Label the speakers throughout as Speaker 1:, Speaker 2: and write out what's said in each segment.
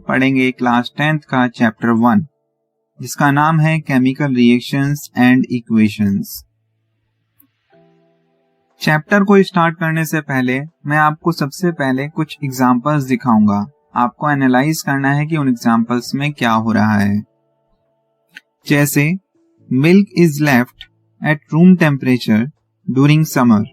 Speaker 1: पढ़ेंगे class 10th का chapter 1 जिसका नाम है chemical reactions and equations. Chapter को स्टार्ट करने से पहले मैं आपको सबसे पहले कुछ एग्जांपल्स दिखाऊंगा। आपको एनालाइज करना है कि उन एग्जांपल्स में क्या हो रहा है। जैसे milk is left at room temperature during summer.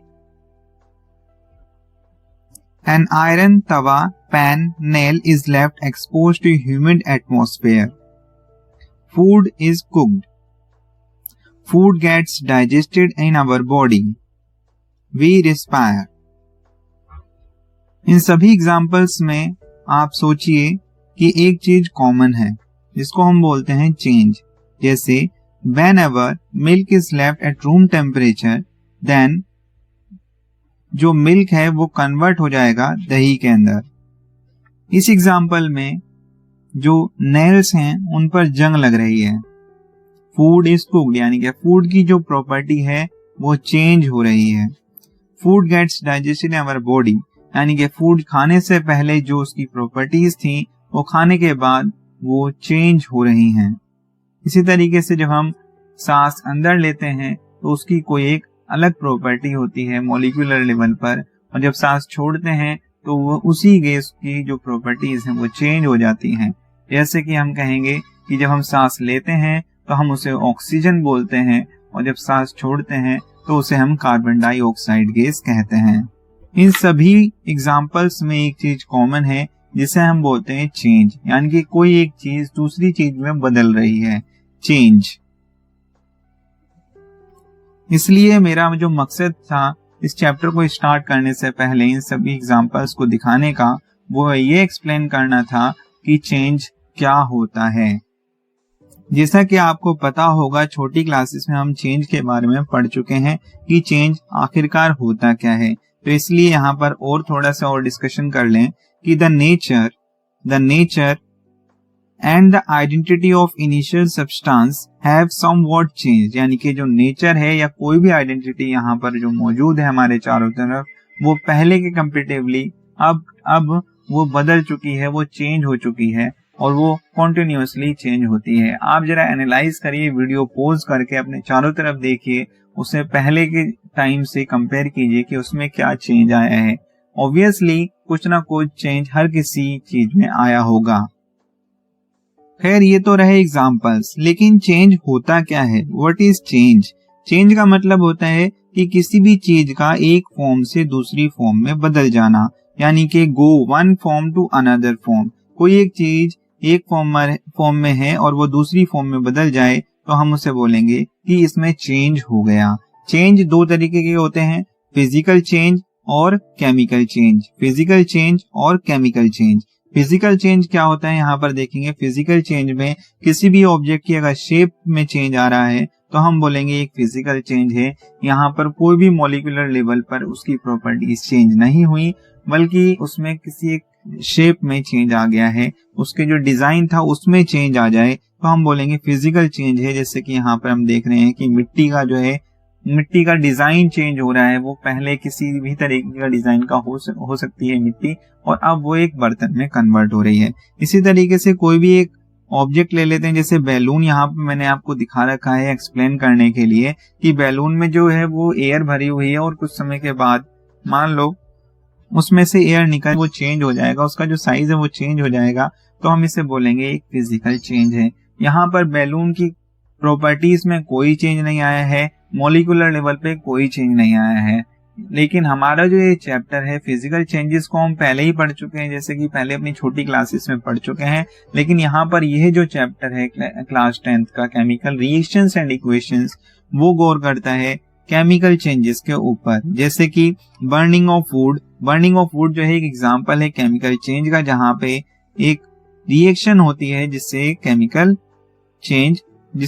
Speaker 1: An iron tawa pan nail is left exposed to humid atmosphere. Food is cooked. Food gets digested in our body. We respire. इन सभी examples में आप सोचिए कि एक चीज common है जिसको हम बोलते हैं चेंज। जैसे whenever milk is left at room temperature, then जो मिल्क है वो कन्वर्ट हो जाएगा दही के अंदर। इस एग्जाम्पल में जो नेल्स हैं उन पर जंग लग रही है। फूड इज कुक्ड यानी कि फूड की जो प्रॉपर्टी है वो चेंज हो रही है। Food gets digested in our body यानी कि फूड खाने से पहले जो उसकी प्रॉपर्टीज थी वो खाने के बाद वो चेंज हो रही हैं। इसी तरीके से जब हम सांस अंदर लेते हैं तो उसकी कोई एक अलग प्रॉपर्टी होती है मॉलिक्यूलर लेवल पर, और जब सांस छोड़ते हैं तो वो उसी गैस की जो प्रॉपर्टीज हैं वो चेंज हो जाती हैं। जैसे कि हम कहेंगे कि जब हम सांस लेते हैं तो हम उसे ऑक्सीजन बोलते हैं और जब सांस छोड़ते हैं तो उसे हम कार्बन डाइऑक्साइड गैस कहते हैं। इन सभी एग्जाम्पल्स में एक चीज कॉमन है जिसे हम बोलते हैं चेंज, यानी कि कोई एक चीज दूसरी चीज में बदल रही है, चेंज। इसलिए मेरा जो मकसद था इस चैप्टर को स्टार्ट करने से पहले इन सभी एग्जांपल्स को दिखाने का वो ये एक्सप्लेन करना था कि चेंज क्या होता है। जैसा कि आपको पता होगा छोटी क्लासेस में हम चेंज के बारे में पढ़ चुके हैं कि चेंज आखिरकार होता क्या है, तो इसलिए यहाँ पर और थोड़ा सा और डिस्कशन कर लें कि the nature and the identity of initial substance have somewhat change, यानी कि जो नेचर है या कोई भी आइडेंटिटी यहाँ पर जो मौजूद है हमारे चारों तरफ वो पहले के कंपेरेटिवली अब वो बदल चुकी है, वो चेंज हो चुकी है और वो कॉन्टिन्यूसली चेंज होती है। आप जरा एनालाइज करिए, वीडियो पॉज करके अपने चारों तरफ देखिए, उसे पहले के टाइम से कंपेयर कीजिए कि उसमें क्या चेंज आया है। ऑब्वियसली कुछ ना कुछ चेंज हर किसी चीज में आया होगा। खैर ये तो रहे एग्जाम्पल्स, लेकिन चेंज होता क्या है? What is change? चेंज का मतलब होता है कि किसी भी चीज का एक फॉर्म से दूसरी फॉर्म में बदल जाना, यानी कि go one form to another form. कोई एक चीज एक फॉर्म में है और वो दूसरी फॉर्म में बदल जाए तो हम उसे बोलेंगे कि इसमें चेंज हो गया। चेंज दो तरीके के होते हैं, फिजिकल चेंज और केमिकल चेंज। फिजिकल चेंज और केमिकल चेंज। फिजिकल चेंज क्या होता है यहाँ पर देखेंगे। फिजिकल चेंज में किसी भी ऑब्जेक्ट की अगर शेप में चेंज आ रहा है तो हम बोलेंगे एक फिजिकल चेंज है। यहाँ पर कोई भी मॉलिक्यूलर लेवल पर उसकी प्रॉपर्टीज चेंज नहीं हुई, बल्कि उसमें किसी एक शेप में चेंज आ गया है, उसके जो डिजाइन था उसमें चेंज आ जाए तो हम बोलेंगे फिजिकल चेंज है। जैसे कि यहाँ पर हम देख रहे हैं कि मिट्टी का डिजाइन चेंज हो रहा है। वो पहले किसी भी तरीके का डिजाइन का हो सकती है मिट्टी, और अब वो एक बर्तन में कन्वर्ट हो रही है। इसी तरीके से कोई भी एक ऑब्जेक्ट ले लेते हैं, जैसे बैलून। यहाँ पे मैंने आपको दिखा रखा है एक्सप्लेन करने के लिए कि बैलून में जो है वो एयर भरी हुई है और कुछ समय के बाद मान लो उसमें से एयर निकल वो चेंज हो जाएगा, उसका जो साइज है वो चेंज हो जाएगा, तो हम इसे बोलेंगे एक फिजिकल चेंज है। यहाँ पर बैलून की प्रॉपर्टीज में कोई चेंज नहीं आया है, मॉलिक्यूलर लेवल पे कोई चेंज नहीं आया है। लेकिन हमारा जो ये चैप्टर है फिजिकल चेंजेस को हम पहले ही पढ़ चुके हैं, जैसे कि पहले अपनी छोटी क्लासेस में पढ़ चुके हैं। लेकिन यहाँ पर यह जो चैप्टर है क्लास 10th का केमिकल रिएक्शंस एंड इक्वेशंस, वो गौर करता है केमिकल चेंजेस के ऊपर। जैसे कि बर्निंग ऑफ वुड जो है एक एग्जाम्पल है केमिकल चेंज का, जहाँ पे एक रिएक्शन होती है जिसे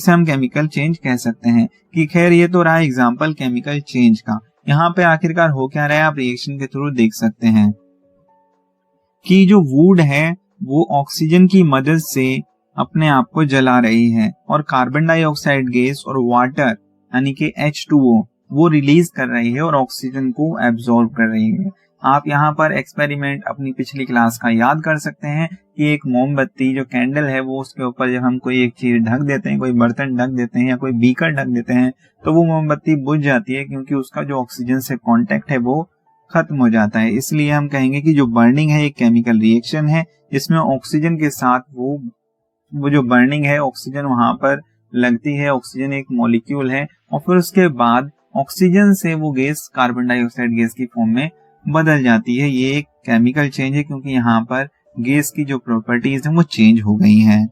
Speaker 1: हम केमिकल चेंज कह सकते हैं। कि खैर ये तो रहा एग्जाम्पल केमिकल चेंज का। यहाँ पे आखिरकार हो क्या रहा है आप रिएक्शन के थ्रू देख सकते हैं कि जो वुड है वो ऑक्सीजन की मदद से अपने आप को जला रही है और कार्बन डाइऑक्साइड गैस और वाटर यानी कि H2O वो रिलीज कर रही है और ऑक्सीजन को एब्जॉर्ब कर रही है। आप यहाँ पर एक्सपेरिमेंट अपनी पिछली क्लास का याद कर सकते हैं कि एक मोमबत्ती जो कैंडल है वो उसके ऊपर जब हम कोई एक चीज ढक देते हैं, कोई बर्तन ढक देते हैं या कोई बीकर ढक देते हैं, तो वो मोमबत्ती बुझ जाती है क्योंकि उसका जो ऑक्सीजन से कांटेक्ट है वो खत्म हो जाता है। इसलिए हम कहेंगे कि जो बर्निंग है एक केमिकल रिएक्शन है जिसमें ऑक्सीजन के साथ वो जो बर्निंग है ऑक्सीजन वहां पर लगती है, ऑक्सीजन एक मॉलिक्यूल है और फिर उसके बाद ऑक्सीजन से वो गैस कार्बन डाइऑक्साइड गैस की फॉर्म में बदल जाती है। ये एक केमिकल चेंज है क्योंकि यहाँ पर गैस की जो प्रॉपर्टीज है वो चेंज हो गई हैं।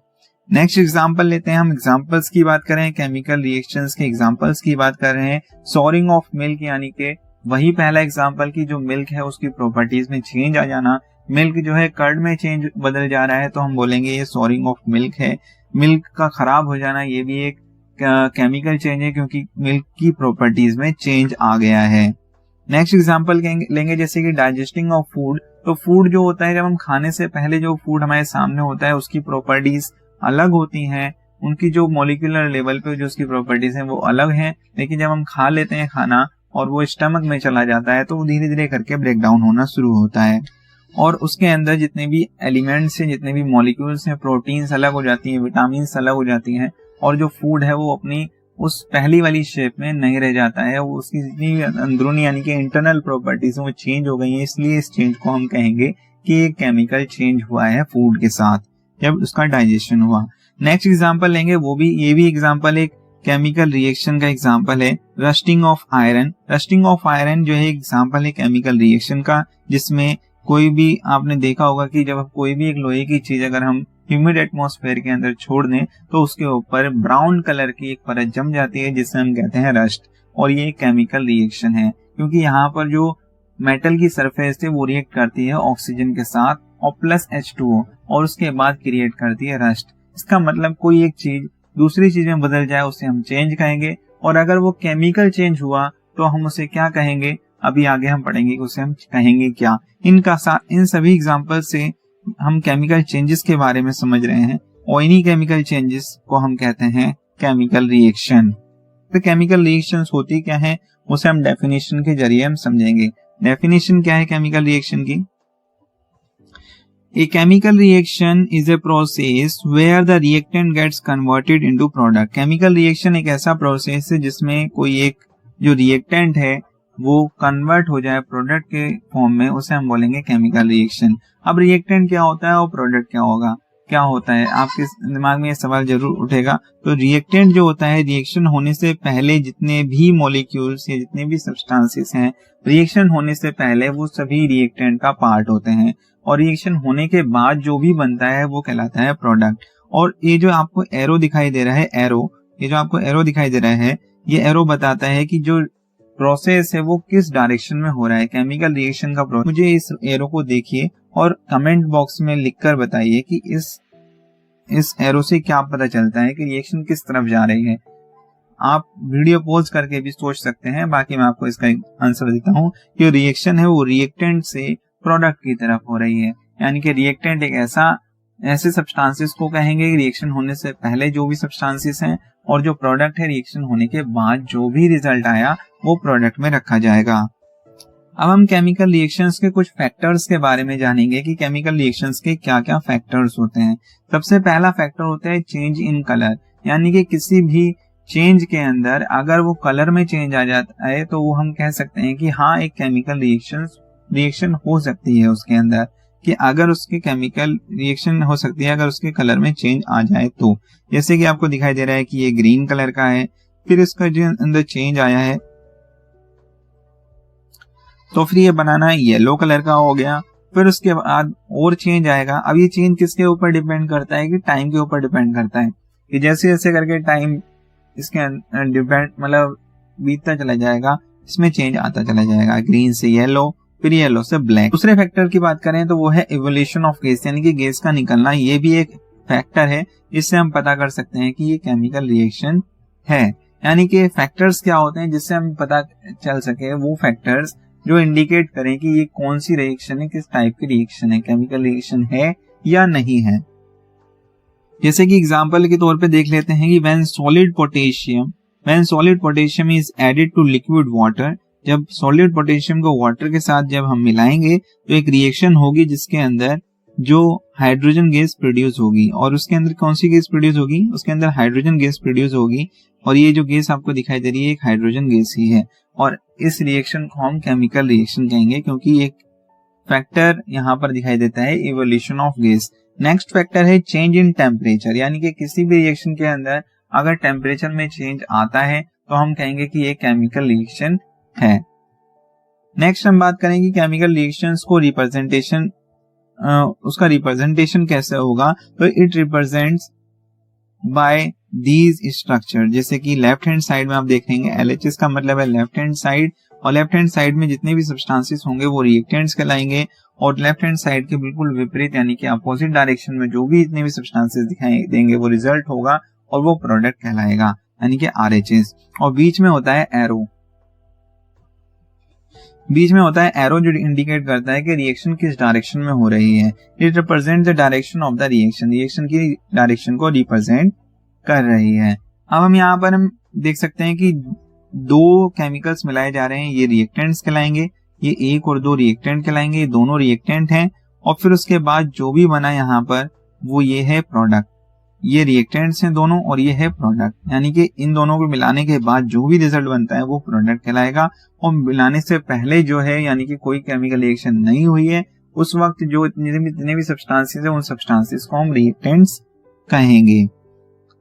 Speaker 1: नेक्स्ट एग्जांपल लेते हैं हम। एग्जांपल्स की बात करें, केमिकल रिएक्शंस के एग्जांपल्स की बात कर रहे हैं। सॉरिंग ऑफ मिल्क, यानी कि वही पहला एग्जांपल की जो मिल्क है उसकी प्रॉपर्टीज में चेंज आ जाना। मिल्क जो है कर्ड में चेंज बदल जा रहा है तो हम बोलेंगे ये सॉरिंग ऑफ मिल्क है। मिल्क का खराब हो जाना ये भी एक केमिकल चेंज है क्योंकि मिल्क की प्रॉपर्टीज में चेंज आ गया है। नेक्स्ट एग्जांपल लेंगे जैसे कि डाइजेस्टिंग ऑफ फूड। तो फूड जो होता है जब हम खाने से पहले जो फूड हमारे सामने होता है उसकी प्रॉपर्टीज अलग होती हैं, उनकी जो मॉलिक्यूलर लेवल पे जो उसकी प्रॉपर्टीज हैं वो अलग हैं, लेकिन जब हम खा लेते हैं खाना और वो स्टमक में चला जाता है तो वो धीरे धीरे करके ब्रेक डाउन होना शुरू होता है और उसके अंदर जितने भी एलिमेंट्स हैं, जितने भी मॉलिक्यूल्स हैं, प्रोटीन्स अलग हो जाती हैं, विटामिन अलग हो जाती हैं और जो फूड है वो अपनी उस पहली वाली शेप में नहीं रह जाता है, वो उसकी जितनी अंदरूनी यानी कि इंटरनल प्रॉपर्टीज वो चेंज हो गई हैं। इसलिए इस चेंज को हम कहेंगे कि एक केमिकल चेंज हुआ है फूड के साथ जब उसका डाइजेशन हुआ। नेक्स्ट एग्जांपल लेंगे, ये भी एग्जांपल एक केमिकल रिएक्शन का एग्जांपल है, rusting of iron. Rusting of iron जो है एग्जांपल है केमिकल रिएक्शन का, जिसमें कोई भी आपने देखा होगा कि जब कोई भी एक लोहे की चीज अगर हम ह्यूमिड एटमॉस्फेयर के अंदर छोड़ दें तो उसके ऊपर ब्राउन कलर की एक परत जम जाती है जिसे हम कहते हैं रस्ट, और ये एक केमिकल रिएक्शन है क्योंकि यहाँ पर जो मेटल की सरफेस है वो रिएक्ट करती है ऑक्सीजन के साथ और प्लस H2O और उसके बाद क्रिएट करती है रस्ट। इसका मतलब कोई एक चीज दूसरी चीज में बदल जाए उसे हम चेंज कहेंगे, और अगर वो केमिकल चेंज हुआ तो हम उसे क्या कहेंगे, अभी आगे हम पढ़ेंगे कि उसे हम कहेंगे क्या। इन सभी एग्जांपल से हम केमिकल चेंजेस के बारे में समझ रहे हैं और इन्हीं केमिकल चेंजेस को हम कहते हैं केमिकल रिएक्शन। तो केमिकल रिएक्शंस होती क्या है उसे हम डेफिनेशन के जरिए हम समझेंगे। डेफिनेशन क्या है केमिकल रिएक्शन की? A chemical reaction is a process where the reactant gets converted into product. Chemical reaction एक ऐसा प्रोसेस है जिसमें कोई एक जो रिएक्टेंट है वो कन्वर्ट हो जाए प्रोडक्ट के फॉर्म में, उसे हम बोलेंगे केमिकल रिएक्शन। अब रिएक्टेंट क्या होता है और प्रोडक्ट क्या होता है, आपके दिमाग में ये सवाल जरूर उठेगा। तो रिएक्टेंट जो होता है, रिएक्शन होने से पहले जितने भी मॉलिक्यूल्स या जितने भी सब्सटेंसेस हैं, रिएक्शन होने से पहले वो सभी रिएक्टेंट का पार्ट होते हैं, और रिएक्शन होने के बाद जो भी बनता है वो कहलाता है प्रोडक्ट। और ये जो आपको एरो दिखाई दे रहा है, ये जो आपको एरो दिखाई दे रहा है, ये एरो बताता है कि जो प्रोसेस है वो किस डायरेक्शन में हो रहा है, केमिकल रिएक्शन का प्रोसेस। मुझे इस एरो को देखिए और कमेंट बॉक्स में लिखकर बताइए कि इस एरो से क्या पता चलता है कि रिएक्शन किस तरफ जा रही है। आप वीडियो पॉज करके भी सोच सकते हैं, बाकी मैं आपको इसका आंसर देता हूँ कि रिएक्शन है वो रिएक्टेंट से प्रोडक्ट की तरफ हो रही है। यानी कि रिएक्टेंट एक ऐसे सब्सटेंसेस को कहेंगे रिएक्शन होने से पहले जो भी सब्सटेंसेस हैं, और जो प्रोडक्ट है रिएक्शन होने के बाद जो भी रिजल्ट आया वो प्रोडक्ट में रखा जाएगा। अब हम केमिकल रिएक्शंस के कुछ फैक्टर्स के बारे में जानेंगे कि केमिकल रिएक्शंस के क्या क्या फैक्टर्स होते हैं। सबसे पहला फैक्टर होता है चेंज इन कलर, यानी कि किसी भी चेंज के अंदर अगर वो कलर में चेंज आ जाता है तो वो हम कह सकते हैं कि हाँ एक केमिकल रिएक्शन हो सकती है उसके अंदर, कि अगर उसके केमिकल रिएक्शन हो सकती है अगर उसके कलर में चेंज आ जाए तो। जैसे कि आपको दिखाई दे रहा है कि ये ग्रीन कलर का है, फिर इसका जो अंदर चेंज आया है तो फिर ये बनाना येलो कलर का हो गया, फिर उसके बाद और चेंज आएगा। अब ये चेंज किसके ऊपर डिपेंड करता है कि टाइम के ऊपर डिपेंड करता है, कि जैसे जैसे करके टाइम इसके डिपेंड मतलब बीतता चला जाएगा, इसमें चेंज आता चला जाएगा, ग्रीन से येलो, फिर येलो से ब्लैक। दूसरे फैक्टर की बात करें तो वो है इवोल्यूशन ऑफ गैस, यानी कि गैस का निकलना। ये भी एक फैक्टर है जिससे हम पता कर सकते हैं कि ये केमिकल रिएक्शन है। यानी कि फैक्टर्स क्या होते हैं जिससे हम पता चल सके, वो फैक्टर्स जो इंडिकेट करें कि ये कौन सी रिएक्शन है, किस टाइप की रिएक्शन है, केमिकल रिएक्शन है या नहीं है। जैसे कि एग्जांपल के तौर पे देख लेते हैं कि when solid potassium is added to liquid water, जब सॉलिड पोटेशियम को वाटर के साथ जब हम मिलाएंगे तो एक रिएक्शन होगी जिसके अंदर जो हाइड्रोजन गैस प्रोड्यूस होगी, और उसके अंदर कौन सी गैस प्रोड्यूस होगी, उसके अंदर हाइड्रोजन गैस प्रोड्यूस होगी, और ये जो गैस आपको दिखाई दे रही है एक हाइड्रोजन गैस ही है। और इस रिएक्शन को हम केमिकल रिएक्शन कहेंगे, क्योंकि एक फैक्टर यहाँ पर दिखाई देता है evolution of gas. Next factor है चेंज इन टेम्परेचर, यानी कि किसी भी रिएक्शन के अंदर अगर टेम्परेचर में चेंज आता है तो हम कहेंगे कि ये केमिकल रिएक्शन है। नेक्स्ट हम बात करेंगे केमिकल रिएक्शंस को रिप्रेजेंटेशन, उसका रिप्रेजेंटेशन कैसे होगा, तो it represents by these structure. जैसे कि लेफ्ट हैंड साइड में आप देखेंगे LHS का मतलब है लेफ्ट हैंड साइड, और लेफ्ट हैंड साइड में जितने भी सब्सटेंसेस होंगे वो रिएक्टेंट्स कहलाएंगे, और लेफ्ट हैंड साइड के बिल्कुल विपरीत यानी कि अपोजिट डायरेक्शन में जो भी जितने भी सब्सटेंसेस दिखाई देंगे वो रिजल्ट होगा और वो प्रोडक्ट कहलाएगा, यानी कि RHS। और बीच में होता है एरो, बीच में होता है एरो जो इंडिकेट करता है कि रिएक्शन किस डायरेक्शन में हो रही है। It represent the direction of the reaction, reaction की डायरेक्शन को रिप्रेजेंट कर रही है। अब हम यहाँ पर हम देख सकते हैं कि दो केमिकल्स मिलाए जा रहे हैं, ये रिएक्टेंट्स कहलाएंगे, ये एक और दो रिएक्टेंट कहलाएंगे, ये दोनों रिएक्टेंट हैं। और फिर उसके बाद जो भी बना यहाँ पर वो ये है प्रोडक्ट, ये रिएक्टेंट्स हैं दोनों और ये है प्रोडक्ट, यानी कि इन दोनों को मिलाने के बाद जो भी रिजल्ट बनता है वो प्रोडक्ट कहलाएगा। और मिलाने से पहले जो है यानी कि कोई केमिकल रिएक्शन नहीं हुई है, उस वक्त जो जितने भी सब्सटेंसेस है उन सब्सटेंसेस को हम रिएक्टेंट्स कहेंगे।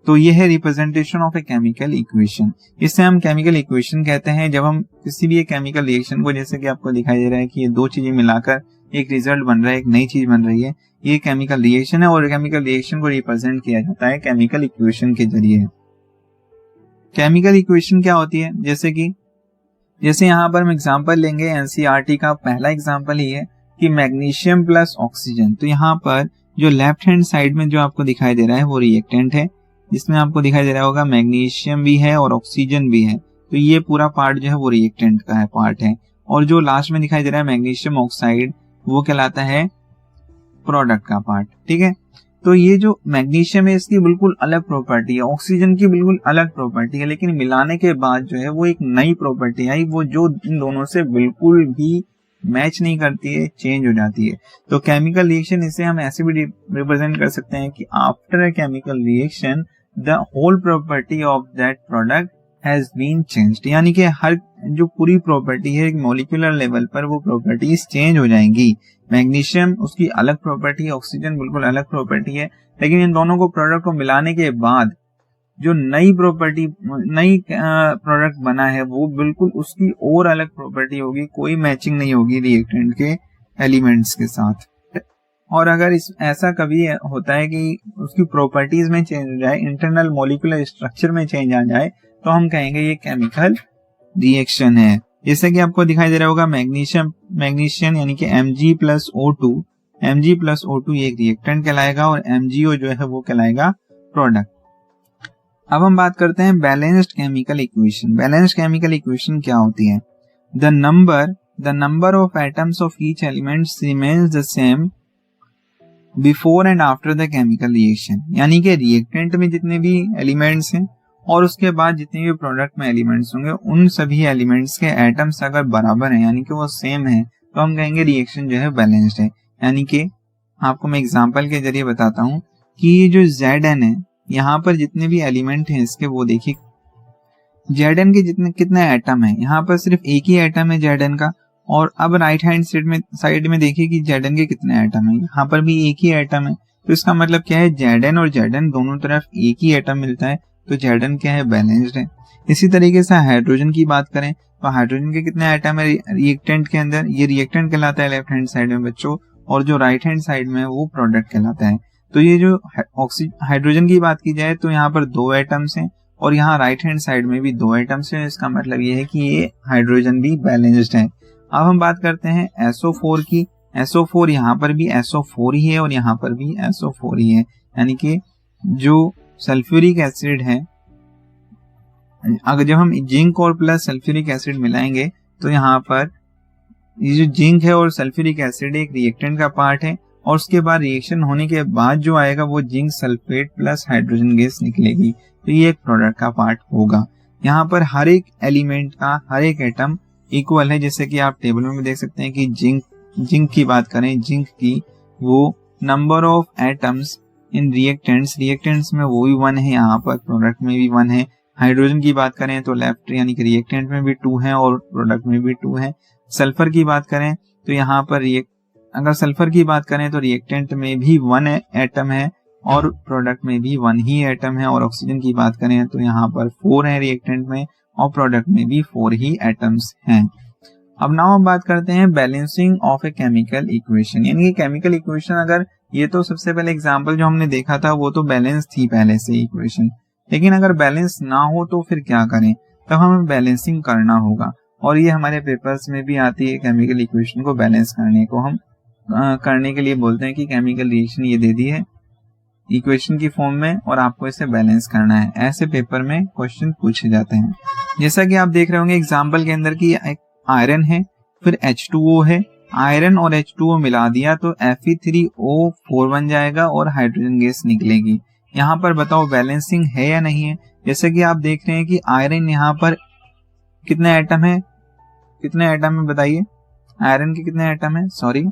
Speaker 1: तो ये है representation of a chemical equation. इससे हम केमिकल इक्वेशन कहते हैं जब हम किसी भी एक केमिकल रिएक्शन को, जैसे कि आपको दिखाई दे रहा है कि ये दो चीजें मिलाकर एक रिजल्ट बन रहा है, एक नई चीज बन रही है, ये केमिकल रिएक्शन है। और केमिकल रिएक्शन को रिप्रेजेंट किया जाता है केमिकल इक्वेशन के जरिए। केमिकल इक्वेशन क्या होती है, जैसे यहाँ पर हम एग्जांपल लेंगे NCERT का पहला एग्जांपल ही है कि मैग्नीशियम प्लस ऑक्सीजन। तो यहाँ पर जो लेफ्ट हैंड साइड में जो आपको दिखाई दे रहा है वो रिएक्टेंट है, जिसमें आपको दिखाई दे रहा होगा मैग्नीशियम भी है और ऑक्सीजन भी है। तो ये पूरा पार्ट जो है वो रिएक्टेंट का है पार्ट है। और जो लास्ट में दिखाई दे रहा है मैग्नीशियम ऑक्साइड, वो कहलाता है प्रोडक्ट का पार्ट। ठीक है, तो ये जो मैग्नीशियम है इसकी बिल्कुल अलग प्रॉपर्टी है, ऑक्सीजन की बिल्कुल अलग प्रॉपर्टी है, लेकिन मिलाने के बाद जो है वो एक नई प्रॉपर्टी आई, वो जो इन दोनों से बिल्कुल भी मैच नहीं करती है, चेंज हो जाती है। तो केमिकल रिएक्शन इसे हम ऐसे भी रिप्रेजेंट कर सकते हैं कि after a chemical reaction the whole property of that product has been changed, यानी कि हर जो पूरी प्रॉपर्टी है एक मॉलिक्यूलर लेवल पर वो प्रॉपर्टीज चेंज हो जाएंगी। मैग्नीशियम उसकी अलग प्रॉपर्टी है, ऑक्सीजन बिल्कुल अलग प्रॉपर्टी है, लेकिन इन दोनों को प्रोडक्ट को मिलाने के बाद जो नई प्रॉपर्टी, नई प्रोडक्ट बना है वो बिल्कुल उसकी और अलग प्रॉपर्टी होगी, कोई मैचिंग नहीं होगी रिएक्टेंट के एलिमेंट्स के साथ। और अगर ऐसा कभी होता है कि उसकी प्रॉपर्टीज में चेंज हो जाए, इंटरनल मॉलिक्यूलर स्ट्रक्चर में चेंज आ जाए, तो हम कहेंगे ये केमिकल रिएक्शन है। जैसे कि आपको दिखाई दे रहा होगा मैग्नीशियम यानी कि Mg+O2, Mg+O2 एक रिएक्टेंट कहलाएगा और MgO जो है वो कहलाएगा प्रोडक्ट। अब हम बात करते हैं balanced chemical equation. Balanced chemical equation क्या होती है? The number of atoms of each element remains the same before and after the chemical reaction, यानी कि रिएक्टेंट में जितने भी एलिमेंट्स हैं और उसके बाद जितने भी प्रोडक्ट में एलिमेंट्स होंगे उन सभी एलिमेंट्स के एटम्स अगर बराबर हैं यानी कि वो सेम है, तो हम कहेंगे रिएक्शन जो है बैलेंस्ड है। यानी कि आपको मैं एग्जांपल के जरिए बताता हूं कि ये जो Zn है, यहाँ पर जितने भी एलिमेंट हैं इसके, वो देखिए Zn के कितने एटम है, यहाँ पर सिर्फ एक ही एटम है Zn का। और अब राइट हैंड साइड में देखिए कि Zn के कितने एटम है, यहाँ पर भी एक ही एटम है। तो इसका मतलब क्या है, Zn और Zn दोनों तरफ एक ही एटम मिलता है, तो Zn क्या है, बैलेंस्ड है। इसी तरीके से हाइड्रोजन की बात करें तो हाइड्रोजन के कितने एटम है रिएक्टेंट के अंदर, ये रिएक्टेंट कहलाता है लेफ्ट हैंड साइड में बच्चों, और जो राइट हैंड साइड में है वो प्रोडक्ट कहलाता है। तो ये जो हाइड्रोजन की बात की जाए तो यहाँ पर 2 एटम्स हैं और यहाँ राइट हैंड साइड में भी 2 एटम्स हैं। इसका मतलब ये है कि ये हाइड्रोजन भी बैलेंस्ड है। अब हम बात करते हैं SO4 की। SO4 यहाँ पर भी SO4 ही है और यहाँ पर भी SO4 ही है, यानी कि जो सल्फ्यूरिक एसिड है, अगर जब हम जिंक और प्लस सल्फ्यूरिक एसिड मिलाएंगे तो यहाँ पर ये जो जिंक है और सल्फ्यूरिक एसिड एक रिएक्टेंट का पार्ट है, और उसके बाद रिएक्शन होने के बाद जो आएगा वो zinc sulphate plus hydrogen gas निकलेगी, तो ये एक प्रोडक्ट का पार्ट होगा। यहाँ पर हर एक एलिमेंट का हर एक एटम इक्वल है, जैसे कि आप टेबल में देख सकते हैं कि जिंक की बात करें, जिंक की वो number of atoms in reactants में वो भी 1 है, यहाँ पर प्रोडक्ट में भी 1 है। हाइड्रोजन की बात करें तो लेफ्ट यानी कि रिएक्टेंट में भी 2 है और प्रोडक्ट में भी 2 है। सल्फर की बात करें तो यहाँ पर अगर सल्फर की बात करें तो रिएक्टेंट में भी 1 एटम है और प्रोडक्ट में भी 1 ही एटम है। और ऑक्सीजन की बात करें तो यहाँ पर 4 है रिएक्टेंट में और प्रोडक्ट में भी 4 ही एटम्स हैं। अब नाउ हम बात करते हैं balancing of a chemical equation, यानी कि केमिकल इक्वेशन अगर ये तो सबसे पहले एग्जांपल जो हमने देखा था वो तो बैलेंस थी पहले से इक्वेशन, लेकिन अगर बैलेंस ना हो तो फिर क्या करें, तब हमें बैलेंसिंग करना होगा। और ये हमारे पेपर्स में भी आती है, केमिकल इक्वेशन को बैलेंस करने को हम करने के लिए बोलते हैं कि केमिकल रिएक्शन ये दे दी है इक्वेशन की फॉर्म में और आपको इसे बैलेंस करना है। ऐसे पेपर में क्वेश्चन पूछे जाते हैं। जैसा कि आप देख रहे होंगे एग्जाम्पल के अंदर की एक आयरन है, फिर H2O है, आयरन और H2O मिला दिया तो Fe3O4 बन जाएगा और हाइड्रोजन गैस निकलेगी। यहाँ पर बताओ बैलेंसिंग है या नहीं है। जैसे कि आप देख रहे हैं कि आयरन यहाँ पर कितने एटम है, बताइए आयरन के कितने एटम है, सॉरी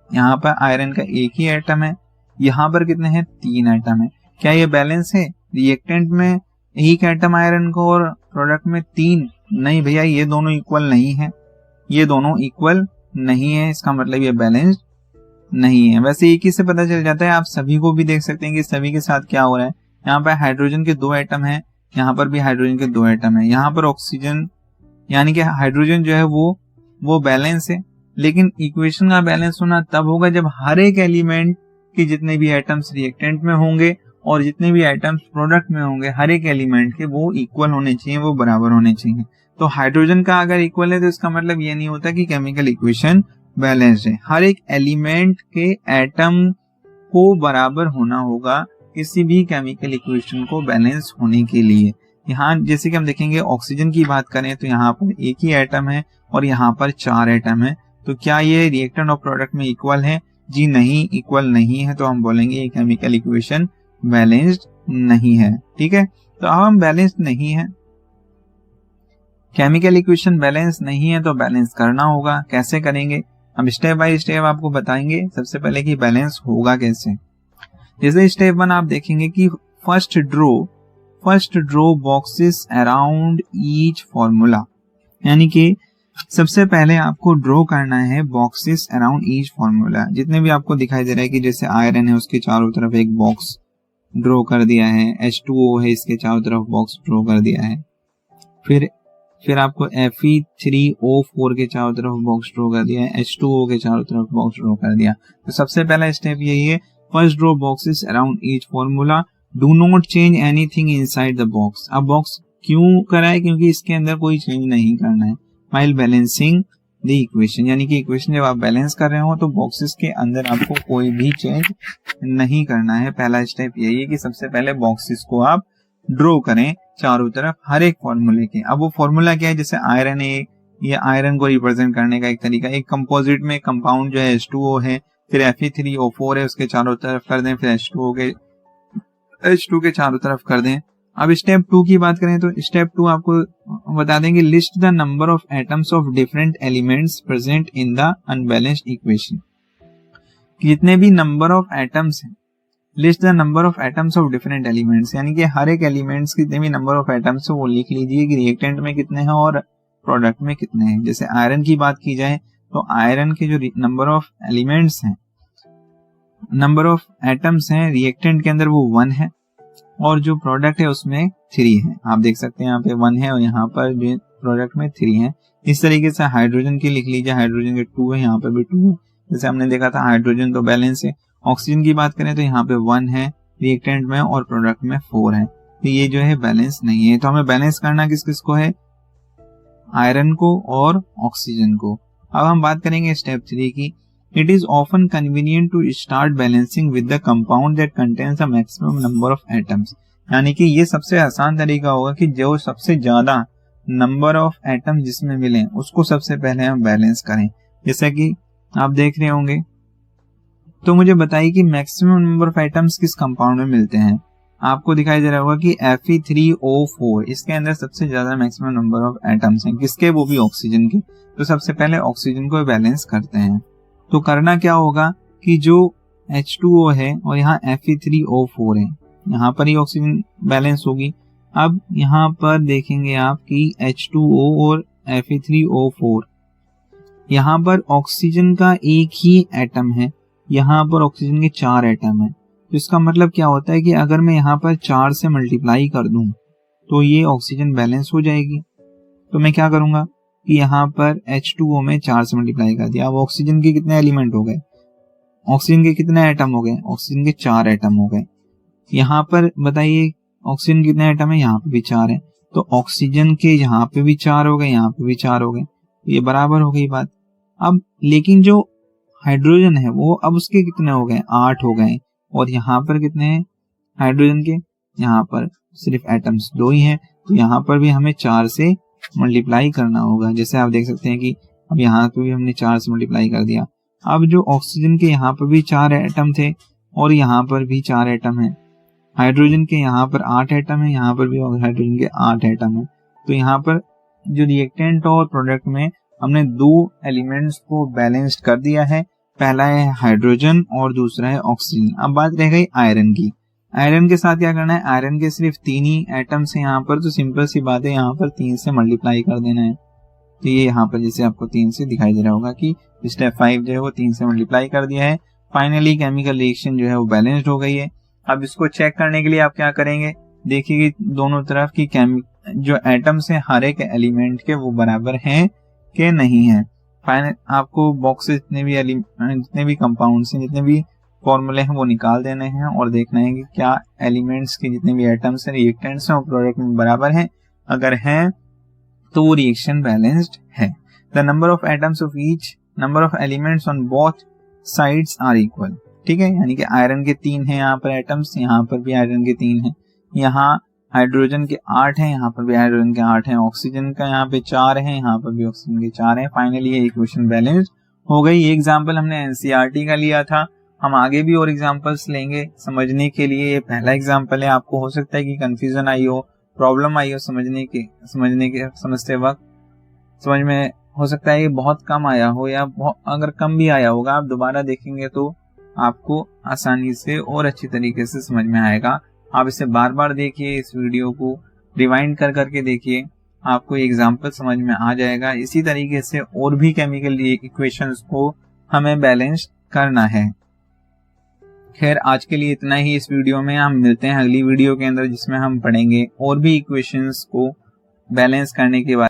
Speaker 1: यहाँ पर आयरन का एक ही एटम है, यहाँ पर कितने हैं 3 एटम है। क्या ये बैलेंस है? रिएक्टेंट में एक एटम आयरन को और प्रोडक्ट में 3, नहीं भैया ये दोनों इक्वल नहीं है, ये दोनों इक्वल नहीं है, इसका मतलब ये बैलेंस्ड नहीं है। वैसे एक ही से पता चल जाता है, आप सभी को भी देख सकते हैं कि सभी के साथ क्या हो रहा है। यहाँ पर हाइड्रोजन के 2 एटम है, यहाँ पर भी हाइड्रोजन के 2 एटम है, यहाँ पर ऑक्सीजन यानी कि हाइड्रोजन जो है वो बैलेंस है। लेकिन इक्वेशन का बैलेंस होना तब होगा जब हर एक एलिमेंट के जितने भी एटम्स रिएक्टेंट में होंगे और जितने भी एटम्स प्रोडक्ट में होंगे, हर एक एलिमेंट के वो इक्वल होने चाहिए, वो बराबर होने चाहिए। तो हाइड्रोजन का अगर इक्वल है तो इसका मतलब ये नहीं होता कि केमिकल इक्वेशन बैलेंस्ड है। हर एक एलिमेंट के एटम को बराबर होना होगा किसी भी केमिकल इक्वेशन को बैलेंस होने के लिए। यहाँ जैसे कि हम देखेंगे ऑक्सीजन की बात करें तो यहाँ पर एक ही एटम है और यहाँ पर 4 एटम है, तो क्या ये रिएक्टेंट और प्रोडक्ट में इक्वल है? जी नहीं, इक्वल नहीं है, तो हम बोलेंगे ये केमिकल इक्वेशन बैलेंस्ड नहीं है। ठीक है, तो अब हम बैलेंस्ड नहीं है, केमिकल इक्वेशन बैलेंस नहीं है तो बैलेंस करना होगा। कैसे करेंगे हम स्टेप बाय स्टेप आपको बताएंगे। सबसे पहले कि बैलेंस होगा कैसे। जैसे स्टेप 1 आप देखेंगे कि first draw boxes around each formula, यानी कि सबसे पहले आपको ड्रॉ करना है बॉक्सेस अराउंड ईच फॉर्मूला। जितने भी आपको दिखाई दे रहा है कि जैसे आयरन है उसके चारों तरफ एक बॉक्स ड्रॉ कर दिया है, H2O है इसके चारों तरफ बॉक्स ड्रॉ कर दिया है, फिर आपको Fe3O4 के चारों तरफ बॉक्स ड्रॉ कर दिया है, H2O के चारों तरफ बॉक्स ड्रॉ कर दिया। तो सबसे पहला स्टेप यही है, first draw boxes around each formula, do not change anything inside the box. अब बॉक्स क्यों करा है? क्योंकि इसके अंदर कोई चेंज नहीं करना है। व्हाइल बैलेंसिंग द इक्वेशन, यानी कि इक्वेशन जब आप बैलेंस कर रहे हो तो बॉक्सेस के अंदर आपको कोई भी चेंज नहीं करना है। पहला स्टेप यही है कि सबसे पहले बॉक्सेस को आप ड्रॉ करें चारों तरफ हर एक फॉर्मूले के। अब वो फॉर्मूला क्या है? जैसे आयरन है, ये आयरन को रिप्रेजेंट करने का एक तरीका, एक कंपोजिट में कंपाउंड जो है H2O है, फिर Fe3O4 है उसके चारों तरफ कर दें, फिर H2 के चारों तरफ कर दें। अब स्टेप 2 की बात करें तो स्टेप 2 आपको बता देंगे, list the number of atoms of different elements present in the unbalanced equation. जितने भी नंबर ऑफ एटम्स हैं, list the number of atoms of different elements, यानी कि हर एक एलिमेंट्स के जितने भी नंबर ऑफ एटम्स है वो लिख लीजिए कि रिएक्टेंट में कितने हैं और प्रोडक्ट में कितने हैं। जैसे आयरन की बात की जाए तो आयरन के जो नंबर ऑफ एलिमेंट्स हैं, नंबर ऑफ एटम्स हैं रिएक्टेंट के अंदर वो 1 है और जो प्रोडक्ट है उसमें 3 है। आप देख सकते हैं यहाँ पे 1 है और यहाँ पर जो प्रोडक्ट में 3 है। इस तरीके से हाइड्रोजन की लिख लीजिए, हाइड्रोजन के 2 है, यहाँ पे भी 2 है। जैसे हमने देखा था हाइड्रोजन तो बैलेंस है। ऑक्सीजन की बात करें तो यहाँ पे 1 है रिएक्टेंट में और प्रोडक्ट में 4 है, तो ये जो है बैलेंस नहीं है। तो हमें बैलेंस करना किस किस को है? आयरन को और ऑक्सीजन को। अब हम बात करेंगे स्टेप 3 की। It is often convenient to start balancing with the compound that contains a maximum number of atoms, यानी कि ये सबसे आसान तरीका होगा कि जो सबसे ज्यादा नंबर ऑफ एटम जिसमें मिले उसको सबसे पहले हम बैलेंस करें। जैसा कि आप देख रहे होंगे, तो मुझे बताइए कि मैक्सिमम नंबर ऑफ एटम्स किस कंपाउंड में मिलते हैं। आपको दिखाई दे रहा होगा कि Fe3O4 इसके अंदर सबसे ज्यादा मैक्सिमम नंबर ऑफ एटम्स हैं। किसके? वो भी ऑक्सीजन के। तो सबसे पहले ऑक्सीजन को बैलेंस करते हैं। तो करना क्या होगा कि जो H2O है और यहाँ Fe3O4 है, यहाँ पर ही ऑक्सीजन बैलेंस होगी। अब यहाँ पर देखेंगे आप कि H2O और Fe3O4, यहाँ पर ऑक्सीजन का एक ही एटम है, यहाँ पर ऑक्सीजन के 4 एटम है। तो इसका मतलब क्या होता है कि अगर मैं यहाँ पर 4 से मल्टीप्लाई कर दूं तो ये ऑक्सीजन बैलेंस हो जाएगी। तो मैं क्या करूंगा कि यहाँ पर H2O में 4 से मल्टीप्लाई कर दिया। अब ऑक्सीजन के कितने एलिमेंट हो गए, ऑक्सीजन के कितने एटम हो गए, ऑक्सीजन के 4 एटम हो गए। यहाँ पर बताइए ऑक्सीजन कितने एटम है, यहाँ पे भी 4 है, तो ऑक्सीजन के यहाँ पे भी 4 हो गए, यहाँ पे भी 4 हो गए, ये बराबर हो गई बात। अब लेकिन जो हाइड्रोजन है वो अब उसके कितने हो गए, 8 हो गए, और यहाँ पर कितने हैं हाइड्रोजन के, यहाँ पर सिर्फ एटम्स 2 ही हैं, तो यहाँ पर भी हमें 4 से मल्टीप्लाई करना होगा। जैसे आप देख सकते हैं कि अब यहाँ पे भी हमने 4 से मल्टीप्लाई कर दिया। अब जो ऑक्सीजन के यहाँ पर भी 4 एटम थे और यहाँ पर भी 4 एटम है, हाइड्रोजन के यहाँ पर 8 एटम है, यहाँ पर भी हाइड्रोजन के 8 एटम है, तो यहाँ पर जो रिएक्टेंट और प्रोडक्ट में हमने 2 एलिमेंट्स को बैलेंस्ड कर दिया है। पहला है हाइड्रोजन और दूसरा है ऑक्सीजन। अब बात रह गई आयरन की। आयरन के साथ क्या करना है, आयरन के सिर्फ 3 ही एटम्स हैं यहाँ पर, तो सिंपल सी बात है, यहाँ पर 3 से मल्टीप्लाई कर देना है। तो ये यहाँ पर जैसे आपको 3 से दिखाई दे रहा होगा कि स्टेप 5 जो है वो 3 से मल्टीप्लाई कर दिया है। फाइनली केमिकल रिएक्शन जो है वो बैलेंस्ड हो गई है। अब इसको चेक करने के लिए आप क्या करेंगे, देखिए दोनों तरफ की जो एटम्स है हर एक एलिमेंट के वो बराबर हैं कि नहीं है। फाइनल आपको बॉक्स से जितने भी कंपाउंड्स हैं, जितने भी फॉर्मूले हैं वो निकाल देने हैं और देखना है कि क्या एलिमेंट्स के जितने भी एटम्स हैं, रिएक्टेंट्स हैं, वो प्रोडक्ट में बराबर हैं। अगर हैं तो वो रिएक्शन बैलेंस्ड है। The number of atoms of each number of elements on both sides are equal. ठीक है, यानी कि आयरन के 3 हैं यहाँ पर एटम्स, यहाँ पर भी आयरन के 3 हैं, यहाँ हाइड्रोजन के 8 हैं, यहाँ पर भी हाइड्रोजन के 8 हैं, ऑक्सीजन का यहाँ पे 4 हैं, यहाँ पर भी ऑक्सीजन के 4 हैं। फाइनली ये इक्वेशन बैलेंस्ड हो गई। ये एग्जांपल हमने एनसीईआरटी का लिया था, हम आगे भी और एग्जांपल्स लेंगे समझने के लिए। ये पहला एग्जांपल है, आपको हो सकता है कि कंफ्यूजन आई हो, प्रॉब्लम आई हो समझते वक्त, समझ में हो सकता है कि बहुत कम आया हो, या अगर कम भी आया होगा आप दोबारा देखेंगे तो आपको आसानी से और अच्छी तरीके से समझ में आएगा। आप इसे बार बार देखिए, इस वीडियो को रिवाइंड कर करके देखिए, आपको एग्जाम्पल समझ में आ जाएगा। इसी तरीके से और भी केमिकल इक्वेशंस को हमें बैलेंस करना है। खैर आज के लिए इतना ही इस वीडियो में। हम मिलते हैं अगली वीडियो के अंदर, जिसमें हम पढ़ेंगे और भी इक्वेशंस को बैलेंस करने के बाद।